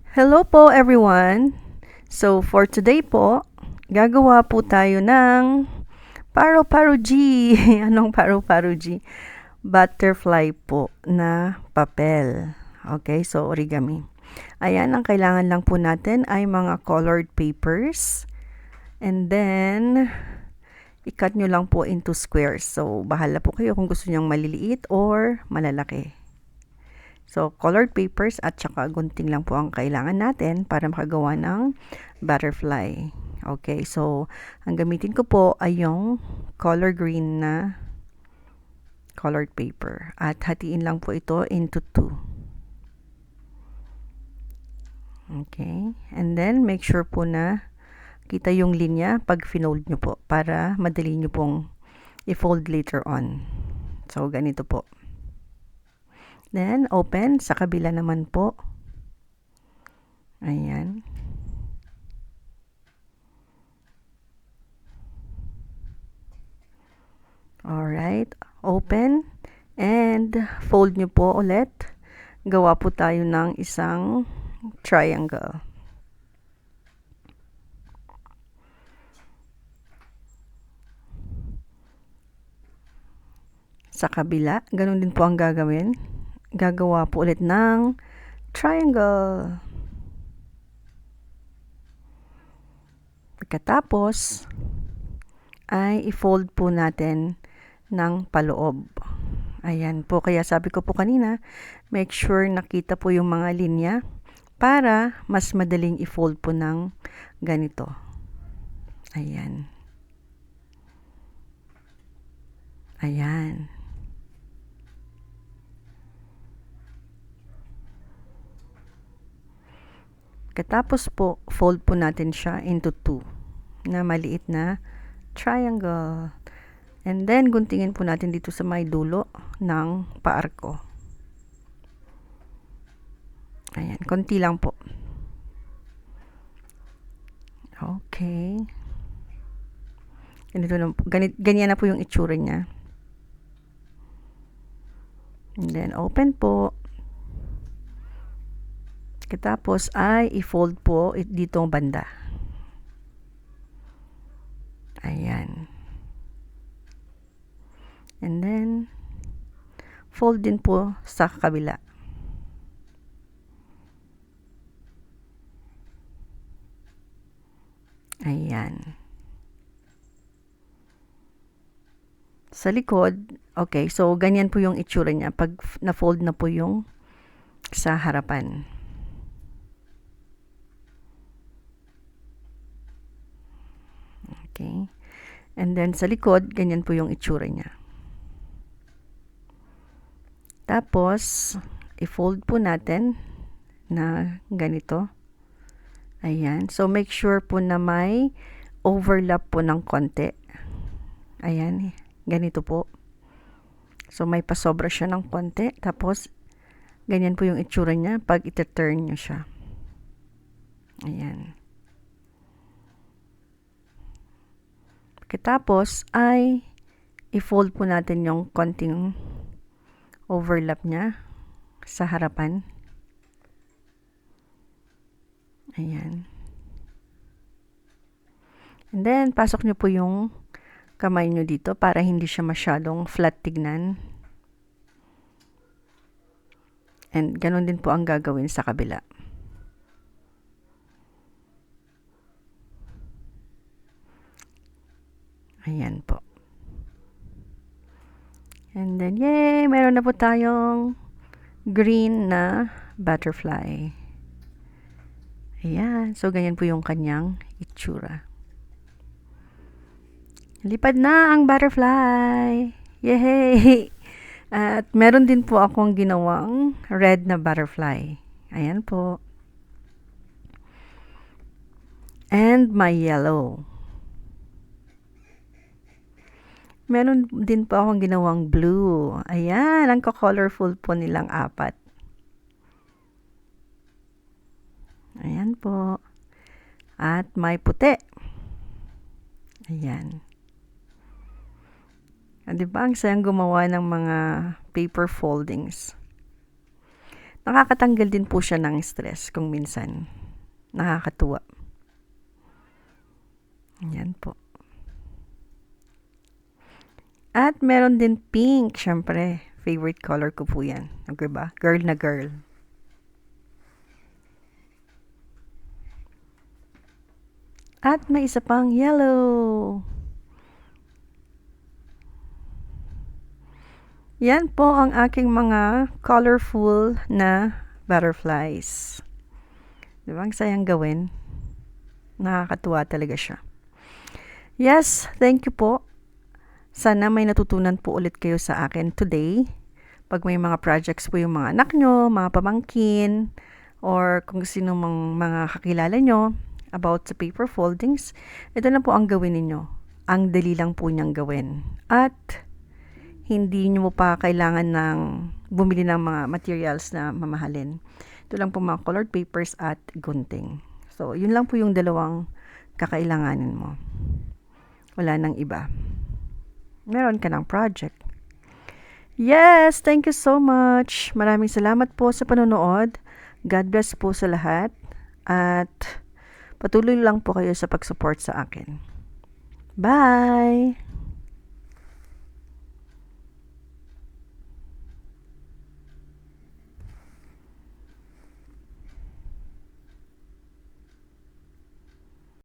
Hello po everyone! So for today po, gagawa po tayo ng paru-paru G. Anong paru-paru G? Butterfly po na papel. Okay, so origami. Ayan, ang kailangan lang po natin ay mga colored papers. And then, i-cut nyo lang po into squares. So, bahala po kayo kung gusto nyong maliliit or malalaki. So, colored papers at saka gunting lang po ang kailangan natin para makagawa ng butterfly. Okay, so, ang gamitin ko po ay yung color green na colored paper. At hatiin lang po ito into 2. Okay, and then make sure po na kita yung linya pag finold nyo po para madali nyo pong i-fold later on. So, ganito po. Then, open. Sa kabila naman po. Ayan. Alright. Open. And, fold nyo po ulit. Gawa po tayo ng isang triangle. Sa kabila, ganun din po ang gagawin. Gagawa po ulit ng triangle. Pagkatapos, ay i-fold po natin ng paloob. Ayan po, kaya sabi ko po kanina, make sure nakita po yung mga linya para mas madaling i-fold po ng ganito. Ayan. Ayan. Katapos po, fold po natin siya into 2 na maliit na triangle. And then, guntingin po natin dito sa may dulo ng paarko. Ayan, konti lang po. Okay. Ganyan na po yung itsura niya. And then, open po. Katapos ay i-fold po ditong banda. Ayan. And then, fold din po sa kabila. Ayan. Sa likod, okay, so ganyan po yung itsura niya pag na-fold na po yung sa harapan. Okay. And then sa likod, ganyan po yung itsura niya. Tapos, i-fold po natin na ganito. Ayan. So, make sure po na may overlap po ng konti. Ayan. Ganito po. So, may pasobra siya ng konti. Tapos, ganyan po yung itsura niya pag ita-turn nyo siya. Ayan. Pagkatapos ay i-fold po natin yung konting overlap niya sa harapan. Ayan. And then, pasok nyo po yung kamay nyo dito para hindi siya masyadong flat tignan. And ganun din po ang gagawin sa kabila. Ayan po. And then, yay! Meron na po tayong green na butterfly. Ayan. So, ganyan po yung kanyang itsura. Lipad na ang butterfly! Yay! At meron din po akong ginawang red na butterfly. Ayan po. And my yellow. Meron din po akong ginawang blue. Ayan, ang colorful po nilang apat. Ayan po. At may puti. Ayan. Di ba ang sayang gumawa ng mga paper foldings? Nakakatanggal din po siya ng stress kung minsan. Nakakatuwa. Yan po. At meron din pink, syempre. Favorite color ko po yan. Diba? Girl na girl. At may isa pang yellow. Yan po ang aking mga colorful na butterflies. Diba? Ang sayang gawin. Nakakatuwa talaga siya. Yes, thank you po. Sana may natutunan po ulit kayo sa akin today. Pag may mga projects po yung mga anak nyo, mga pamangkin, or kung sino mang mga kakilala nyo about sa paper foldings, ito na po ang gawin ninyo. Ang dali lang po niyang gawin. At hindi nyo pa kailangan ng bumili ng mga materials na mamahalin. Ito lang po mga colored papers at gunting. So, yun lang po yung dalawang kakailanganin mo. Wala nang iba. Meron ka ng project. Yes, thank you so much. Maraming salamat po sa panonood. God bless po sa lahat. At patuloy lang po kayo sa pag-support sa akin. Bye!